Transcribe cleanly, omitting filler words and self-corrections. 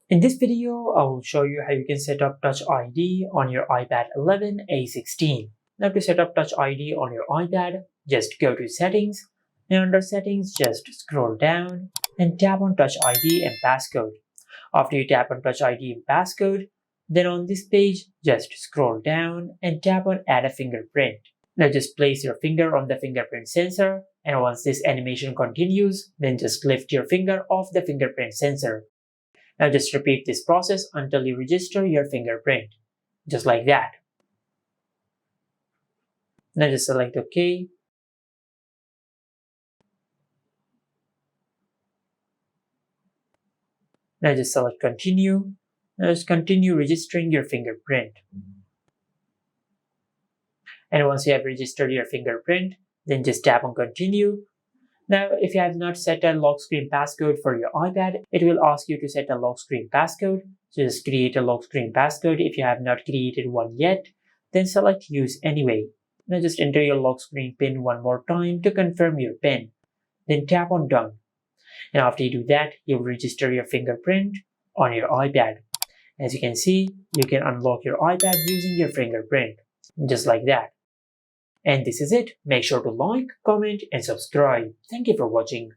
In this video, I will show you how you can set up Touch ID on your iPad 11 A16. Now to set up Touch ID on your iPad, just go to Settings, and under Settings, just scroll down and tap on Touch ID and Passcode. After you tap on Touch ID and Passcode, then on this page, just scroll down and tap on Add a Fingerprint. Now just place your finger on the fingerprint sensor, and once this animation continues, then just lift your finger off the fingerprint sensor. Now just repeat this process until you register your fingerprint, just like that. Now just select OK. Now just select Continue. Now just continue registering your fingerprint. And once you have registered your fingerprint, then just tap on Continue. Now, if you have not set a lock screen passcode for your iPad, it will ask you to set a lock screen passcode. So just create a lock screen passcode. If you have not created one yet, then select Use Anyway. Now just enter your lock screen PIN one more time to confirm your PIN. Then tap on Done. And after you do that, you'll register your fingerprint on your iPad. As you can see, you can unlock your iPad using your fingerprint, just like that. And this is it. Make sure to like, comment, and subscribe. Thank you for watching.